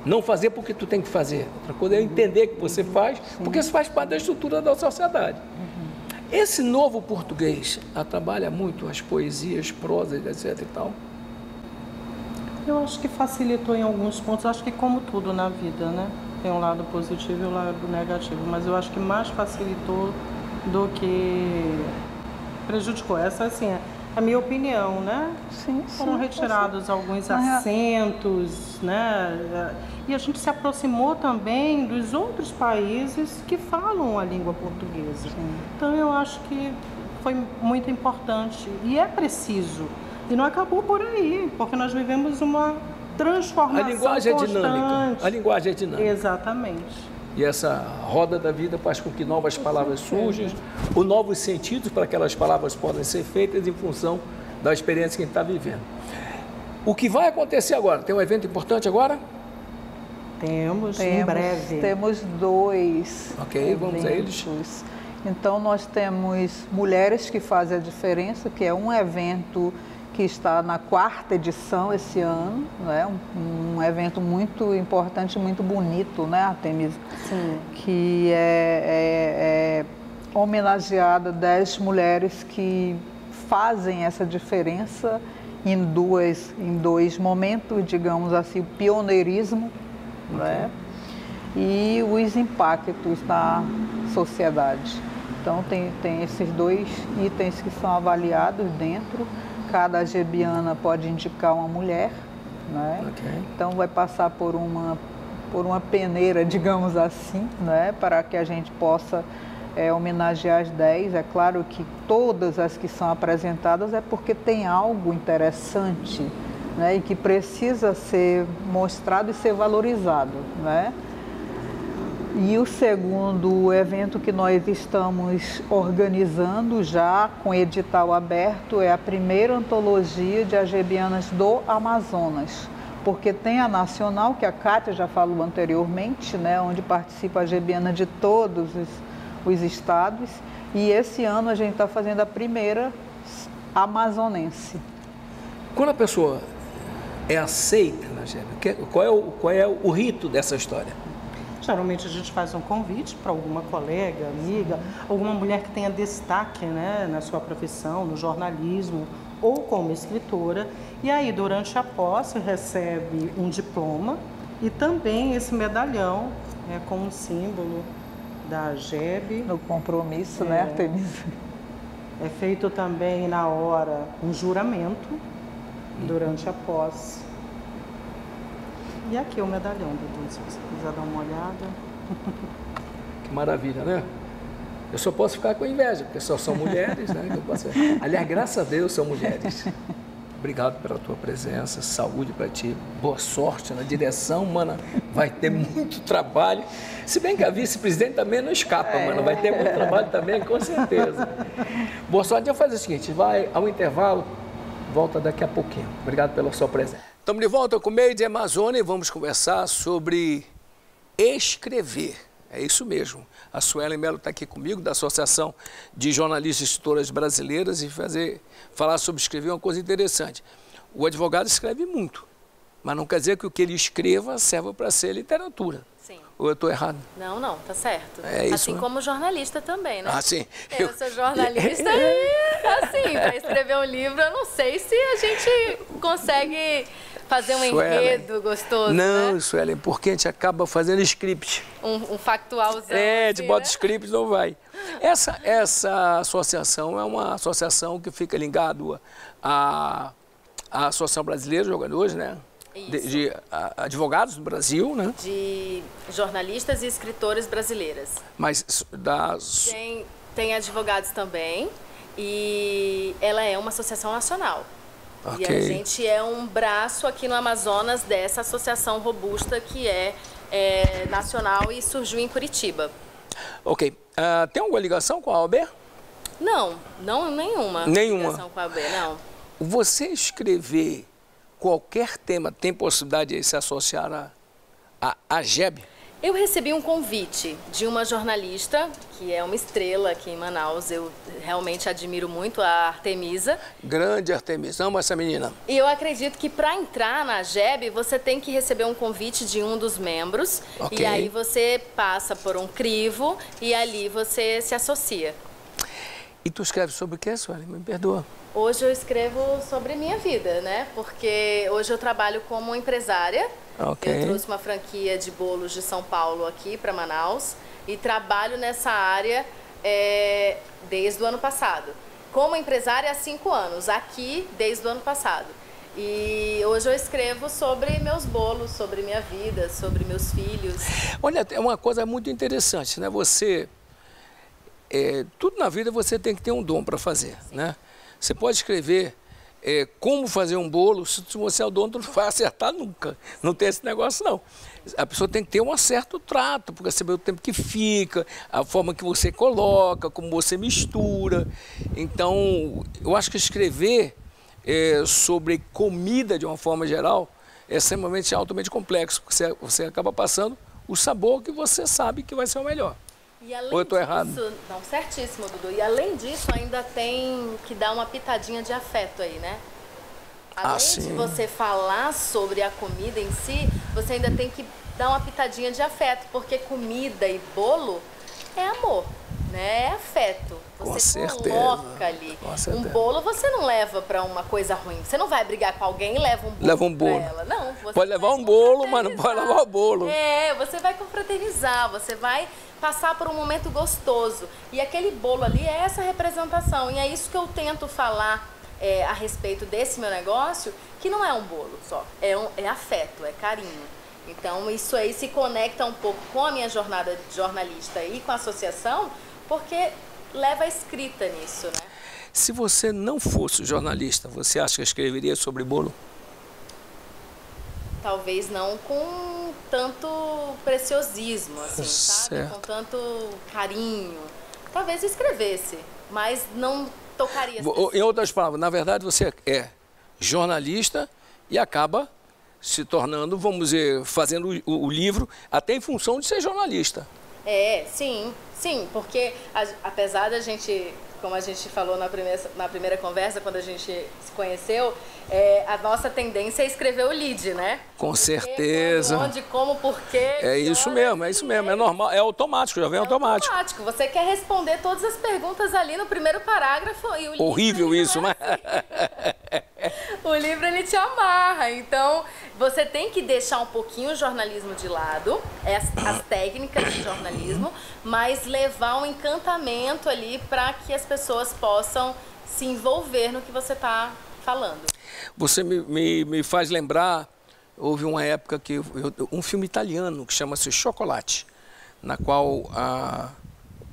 não fazer porque tu tem que fazer. Outra coisa é eu entender que você faz, porque isso faz parte da estrutura da sociedade. Esse novo português trabalha muito as poesias, prosas, etc. e tal. Eu acho que facilitou em alguns pontos, acho que como tudo na vida, né? Tem um lado positivo e um lado negativo, mas eu acho que mais facilitou do que prejudicou. Essa, assim, é a minha opinião, né? Sim, Foram retirados alguns acentos, né? E a gente se aproximou também dos outros países que falam a língua portuguesa. Sim. Então, eu acho que foi muito importante e é preciso. E não acabou por aí, porque nós vivemos uma transformação constante. A linguagem é dinâmica. A linguagem é dinâmica. Exatamente. E essa roda da vida faz com que novas palavras surjam, ou novos sentidos para aquelas palavras podem ser feitas em função da experiência que a gente está vivendo. O que vai acontecer agora? Tem um evento importante agora? Temos em breve. Temos 2 Ok, vamos a eles. Então, nós temos Mulheres que Fazem a Diferença, que é um evento que está na 4ª edição esse ano, né? Um evento muito importante, muito bonito, né, Artemisa? Sim. Que é homenageada 10 mulheres que fazem essa diferença em dois momentos, digamos assim, o pioneirismo, né? E os impactos na sociedade. Então, tem esses 2 itens que são avaliados dentro. Cada argebiana pode indicar uma mulher, né? Okay. Então vai passar por uma peneira, digamos assim, né? Para que a gente possa homenagear as 10. É claro que todas as que são apresentadas é porque tem algo interessante, né? E que precisa ser mostrado e ser valorizado, né? E o segundo evento que nós estamos organizando já com edital aberto é a primeira antologia de argebianas do Amazonas, porque tem a nacional, que a Kátia já falou anteriormente, né, onde participa a argebiana de todos os estados, e esse ano a gente está fazendo a primeira amazonense. Quando a pessoa é aceita, né, qual é o rito dessa história? Geralmente a gente faz um convite para alguma colega, amiga, alguma mulher que tenha destaque, né, na sua profissão, no jornalismo ou como escritora. E aí, durante a posse, recebe um diploma e também esse medalhão, né, com um símbolo da AGEB. No compromisso, né, Artemisa? É feito também na hora um juramento durante a posse. E aqui é o medalhão, Dudu, se você quiser dar uma olhada. Que maravilha, né? Eu só posso ficar com inveja, porque só são mulheres, né? Eu posso... Aliás, graças a Deus são mulheres. Obrigado pela tua presença, saúde para ti, boa sorte na direção, mano. Vai ter muito trabalho. Se bem que a vice-presidente também não escapa, mano. Vai ter muito trabalho também, com certeza. Boa sorte. Eu vou fazer o seguinte, vai ao intervalo, volta daqui a pouquinho. Obrigado pela sua presença. Estamos de volta com o Meio de Amazônia e vamos conversar sobre escrever. É isso mesmo. A Suelen Melo está aqui comigo, da Associação de Jornalistas e Escritoras Brasileiras, e falar sobre escrever é uma coisa interessante. O advogado escreve muito, mas não quer dizer que o que ele escreva serva para ser literatura. Sim. Ou eu estou errado? Não, tá certo. É isso, assim né? como jornalista também, né? Ah, sim. Eu sou jornalista e, assim, para escrever um livro, eu não sei se a gente consegue fazer um enredo gostoso, não, né? Suelen, porque a gente acaba fazendo script. Um factualzão. A gente assim, bota né? script, não vai. Essa associação é uma associação que fica ligada a Associação Brasileira de Jogadores, né? De advogados do Brasil, né? De jornalistas e escritores brasileiras. Mas Tem advogados também e ela é uma associação nacional. Okay. E a gente é um braço aqui no Amazonas dessa associação robusta que é nacional e surgiu em Curitiba. Ok. Tem alguma ligação com a OAB? Não, nenhuma. Nenhuma. Ligação com a OAB, não. Você escrever qualquer tema tem possibilidade de se associar à GEB? Eu recebi um convite de uma jornalista, que é uma estrela aqui em Manaus. Eu realmente admiro muito a Artemisa. Grande Artemisa, amo essa menina. E eu acredito que para entrar na GEB, você tem que receber um convite de um dos membros. Okay. E aí você passa por um crivo e ali você se associa. E tu escreve sobre o que, Sueli? Me perdoa. Hoje eu escrevo sobre minha vida, né? Porque hoje eu trabalho como empresária. Okay. Eu trouxe uma franquia de bolos de São Paulo aqui para Manaus e trabalho nessa área desde o ano passado. Como empresária há 5 anos, aqui desde o ano passado. E hoje eu escrevo sobre meus bolos, sobre minha vida, sobre meus filhos. Olha, é uma coisa muito interessante, né? Tudo na vida você tem que ter um dom para fazer, né? Você pode escrever como fazer um bolo, se você é o dono, tu não vai acertar nunca. Não tem esse negócio, não. A pessoa tem que ter um certo trato, porque saber o tempo que fica, a forma que você coloca, como você mistura. Então, eu acho que escrever sobre comida, de uma forma geral, é extremamente altamente complexo, porque você acaba passando o sabor que você sabe que vai ser o melhor. E além Ou eu estou errado? Não, certíssimo, Dudu. E além disso, ainda tem que dar uma pitadinha de afeto aí, né? Além de você falar sobre a comida em si, você ainda tem que dar uma pitadinha de afeto, porque comida e bolo é amor, né? É afeto. Você coloca ali. Um bolo você não leva para uma coisa ruim. Você não vai brigar com alguém e leva um bolo, pra ela. Não, você pode levar um bolo, mas não pode levar o bolo. Você vai confraternizar, você vai passar por um momento gostoso. E aquele bolo ali é essa representação. E é isso que eu tento falar a respeito desse meu negócio, que não é um bolo só. É afeto, é carinho. Então, isso aí se conecta um pouco com a minha jornada de jornalista e com a associação, porque leva a escrita nisso, né? Se você não fosse jornalista, você acha que escreveria sobre bolo? Talvez não com tanto preciosismo, assim, sabe? Certo. Com tanto carinho. Talvez escrevesse, mas não tocaria. Em outras palavras, na verdade você é jornalista e acaba se tornando, vamos dizer, fazendo o livro até em função de ser jornalista. Sim, porque apesar da gente, como a gente falou na primeira conversa, quando a gente se conheceu, a nossa tendência é escrever o lead, né? Com certeza. Onde, como, porquê. É isso mesmo, é normal, é automático, já vem automático. Você quer responder todas as perguntas ali no primeiro parágrafo e o livro... Horrível isso, mas... O livro, ele te amarra, então você tem que deixar um pouquinho o jornalismo de lado, as técnicas de jornalismo, mas levar um encantamento ali para que as pessoas possam se envolver no que você está falando. Você me faz lembrar, houve uma época que um filme italiano que chama-se Chocolate, na qual,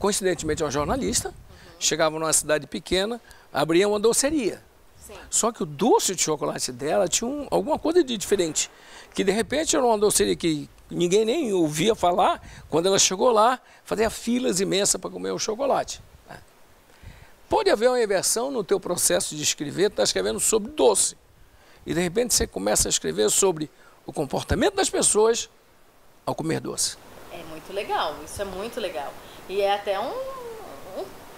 coincidentemente, uma jornalista chegava numa cidade pequena, abria uma doceria. Sim. Só que o doce de chocolate dela tinha alguma coisa de diferente, que de repente era uma doceria que ninguém nem ouvia falar. Quando ela chegou lá, fazia filas imensas para comer o chocolate. Pode haver uma inversão no teu processo de escrever, tu está escrevendo sobre doce, e de repente você começa a escrever sobre o comportamento das pessoas ao comer doce. É muito legal, isso é muito legal. E é até um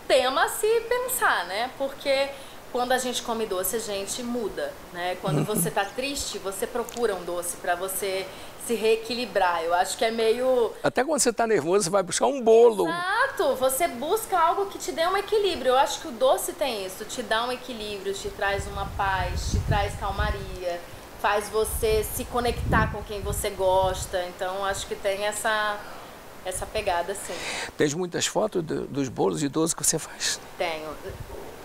tema a se pensar, né? Porque quando a gente come doce, a gente muda, né? Quando você está triste, você procura um doce para você se reequilibrar. Eu acho que é meio... Até quando você está nervoso, você vai buscar um bolo. Exato! Você busca algo que te dê um equilíbrio. Eu acho que o doce tem isso, te dá um equilíbrio, te traz uma paz, te traz calmaria, faz você se conectar com quem você gosta. Então, acho que tem essa pegada, sim. Tem muitas fotos dos bolos de doce que você faz? Tenho.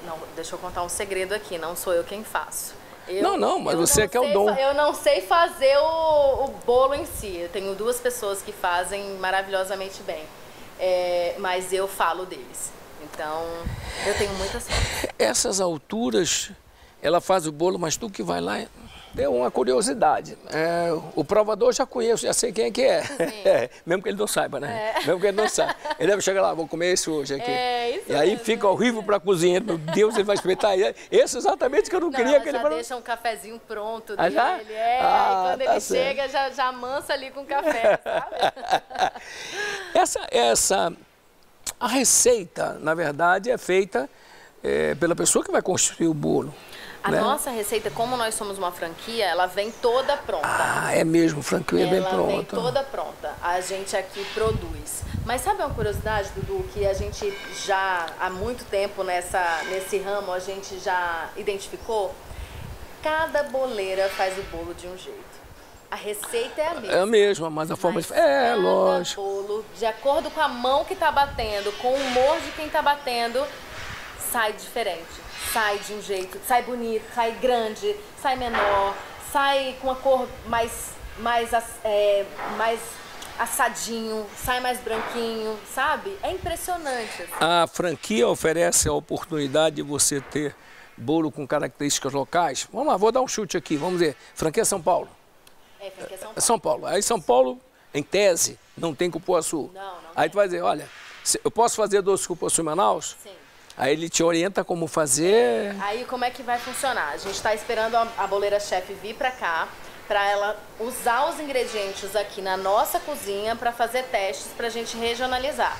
Não, deixa eu contar um segredo aqui, não sou eu quem faço. Não, mas você quer o dom. Eu não sei fazer o bolo em si. Eu tenho 2 pessoas que fazem maravilhosamente bem. Mas eu falo deles. Então, eu tenho muita sorte. Essas alturas, ela faz o bolo, mas tu que vai lá... Deu uma curiosidade. O provador eu já conheço, já sei quem é que é. Mesmo que ele não saiba, né? Mesmo que ele não saiba. Ele deve chegar lá, vou comer esse hoje aqui. Isso e aí mesmo. fica horrível para a cozinha. Meu Deus, ele vai experimentar. Esse exatamente que eu não queria. Ela já deixa um cafezinho pronto já? dele. E quando ele certo. chega, já amansa ali com café, sabe? A receita, na verdade, é feita pela pessoa que vai construir o bolo. A nossa receita, como nós somos uma franquia, ela vem toda pronta. É mesmo, franquia bem pronta. Ela vem toda pronta. A gente aqui produz. Mas sabe uma curiosidade, Dudu, que a gente já há muito tempo nesse ramo, a gente já identificou? Cada boleira faz o bolo de um jeito. A receita é a mesma. É a mesma, mas a forma... lógico. Bolo, de acordo com a mão que está batendo, com o humor de quem está batendo, sai diferente. Sai de um jeito, sai bonito, sai grande, sai menor, sai com a cor mais assadinho, sai mais branquinho, sabe? É impressionante. Assim. A franquia oferece a oportunidade de você ter bolo com características locais. Vamos lá, vou dar um chute aqui, vamos ver. Franquia São Paulo. Franquia São Paulo. São Paulo. Aí São Paulo, em tese, não tem cupuaçu. Não Aí tu vai dizer, olha, eu posso fazer doce cupuaçu em Manaus? Sim. Aí ele te orienta como fazer. Aí como é que vai funcionar? A gente está esperando a boleira chefe vir para cá, para ela usar os ingredientes aqui na nossa cozinha para fazer testes para a gente regionalizar.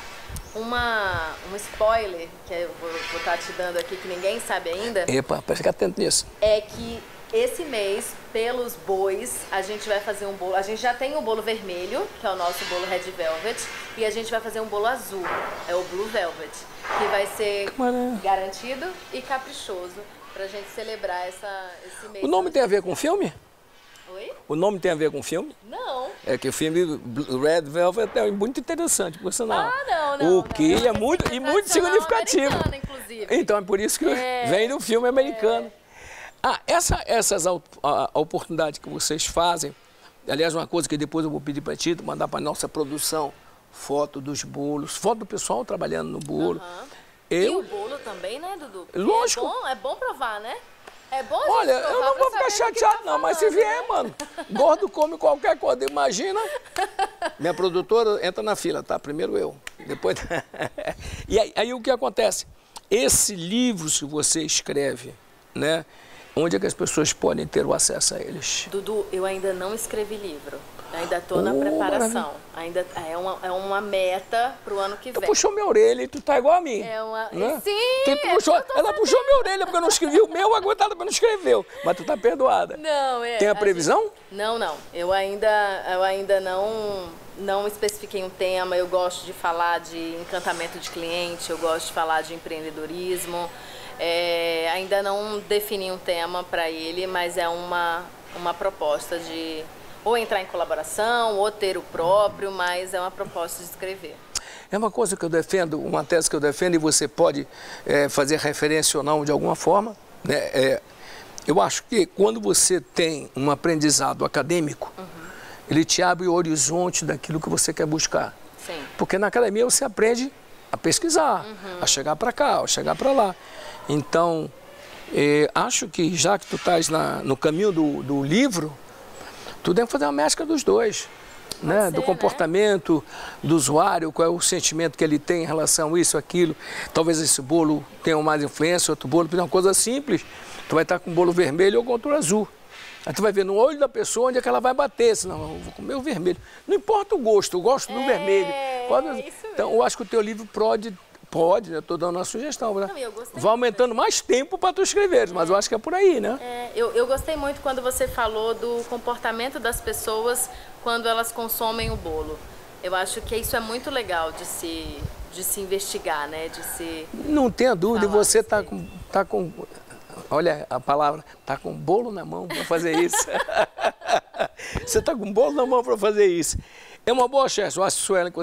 Um spoiler que eu vou estar te dando aqui que ninguém sabe ainda. Epa, para ficar atento nisso. É que esse mês, pelos bois, a gente vai fazer um bolo. A gente já tem o bolo vermelho, que é o nosso bolo Red Velvet, e a gente vai fazer um bolo azul, é o Blue Velvet, que vai ser garantido e caprichoso pra gente celebrar esse mês. O nome tem a ver com o filme? Oi? O nome tem a ver com o filme? Não. É que o filme Red Velvet é muito interessante, por sinal. Não. O que é muito significativo. Inclusive. Então é por isso que vem do filme americano. Essas oportunidades que vocês fazem, aliás, uma coisa que depois eu vou pedir para ti, mandar para a nossa produção, foto dos bolos, foto do pessoal trabalhando no bolo. E o bolo também, né, Dudu? Porque lógico. É bom provar, né? É bom a gente Olha, provar eu não vou ficar chateado não, mas se vier, mano, gordo come qualquer coisa, imagina. Minha produtora entra na fila, tá? Primeiro eu, depois... E aí o que acontece? Esse livro, se você escreve, né? Onde é que as pessoas podem ter o acesso a eles? Dudu, eu ainda não escrevi livro. Ainda estou na preparação. Ainda é uma meta para o ano que vem. Tu puxou minha orelha e tu tá igual a mim. Né? Sim! Ela puxou minha orelha porque eu não escrevi o meu, aguentada porque não escreveu. Mas tu tá perdoada. Não, Tem a previsão? Não. Eu ainda não especifiquei um tema. Eu gosto de falar de encantamento de cliente, eu gosto de falar de empreendedorismo. Ainda não defini um tema para ele, mas é uma proposta de ou entrar em colaboração, ou ter o próprio, mas é uma proposta de escrever. É uma coisa que eu defendo, uma tese que eu defendo, e você pode fazer referência ou não de alguma forma, né? Eu acho que quando você tem um aprendizado acadêmico, ele te abre o horizonte daquilo que você quer buscar. Sim. Porque na academia você aprende a pesquisar, a chegar para cá, a chegar para lá. Então, acho que já que tu estás no caminho do livro, tu deve fazer uma mescla dos dois, né? Do comportamento do usuário, qual é o sentimento que ele tem em relação a isso, aquilo. Talvez esse bolo tenha mais influência, outro bolo, uma coisa simples. Tu vai estar com bolo vermelho ou com azul. Aí tu vai ver no olho da pessoa onde é que ela vai bater. Senão, eu vou comer o vermelho. Não importa o gosto, eu gosto do vermelho. Então, eu acho que o teu livro pode, né? Estou dando uma sugestão, né? Vai aumentando mais tempo para tu escrever, mas eu acho que é por aí, né? Eu gostei muito quando você falou do comportamento das pessoas quando elas consomem o bolo. Eu acho que isso é muito legal de se investigar, né? Não tenha dúvida, você tá com olha a palavra, tá com bolo na mão para fazer isso. Você tá com bolo na mão para fazer isso. É uma boa chance. Eu acho, Suelen, que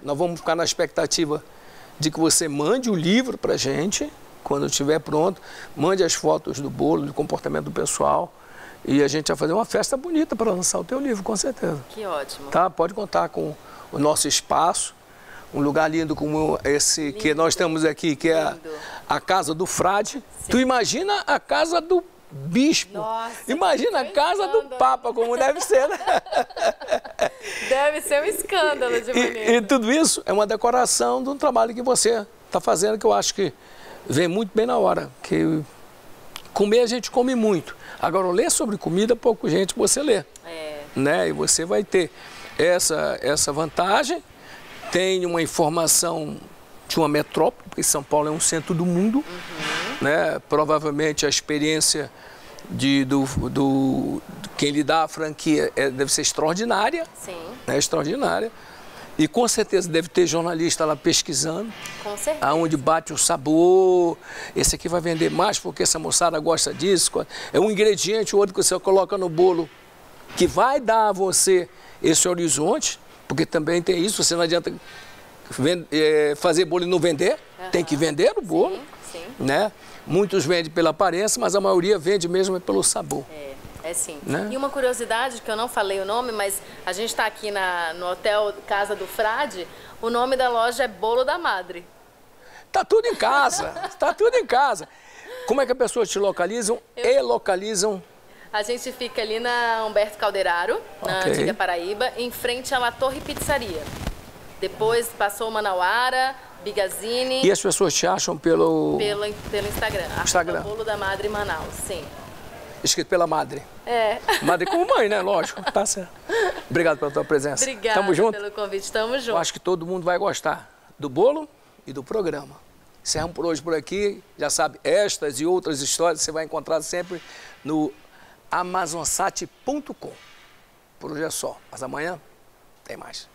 nós vamos ficar na expectativa de que você mande o livro para a gente, quando estiver pronto, mande as fotos do bolo, do comportamento do pessoal. E a gente vai fazer uma festa bonita para lançar o teu livro, com certeza. Que ótimo. Tá? Pode contar com o nosso espaço, um lugar lindo como esse que nós temos aqui, que é a casa do frade. Sim. Tu imagina a casa do bispo. Nossa, imagina a casa do papa, como deve ser, né? Deve ser um escândalo de bonito. E tudo isso é uma decoração de um trabalho que você está fazendo, que eu acho que vem muito bem na hora. Que comer a gente come muito. Agora, ler sobre comida, pouco gente você lê. Né? E você vai ter essa vantagem. Tem uma informação de uma metrópole, porque São Paulo é um centro do mundo. Né? Provavelmente a experiência de quem lhe dá a franquia deve ser extraordinária. Sim. Né? Extraordinária. E com certeza deve ter jornalista lá pesquisando. Com certeza. Aonde bate o sabor. Esse aqui vai vender mais porque essa moçada gosta disso. É um ingrediente, o outro que você coloca no bolo, que vai dar a você esse horizonte, porque também tem isso, você não adianta fazer bolo e não vender, tem que vender o bolo. Sim, sim. Né? Muitos vendem pela aparência, mas a maioria vende mesmo pelo sabor. É sim. Né? E uma curiosidade, que eu não falei o nome, mas a gente está aqui no Hotel Casa do Frade, o nome da loja é Bolo da Madre. Tá tudo em casa, tá tudo em casa. Como é que as pessoas te localizam e localizam? A gente fica ali na Humberto Calderaro, na antiga Paraíba, em frente à La Torre Pizzaria. Depois passou Manauara, Bigazini. E as pessoas te acham pelo Instagram. Bolo da Madre Manaus, sim. Escrito pela Madre. Madre como mãe, né? Lógico. Tá certo. Obrigado pela tua presença. Obrigada Tamo junto. pelo convite. Tamo junto. Eu acho que todo mundo vai gostar do bolo e do programa. Encerramos por hoje por aqui. Já sabe, estas e outras histórias você vai encontrar sempre no amazonsat.com. Por hoje é só. Mas amanhã tem mais.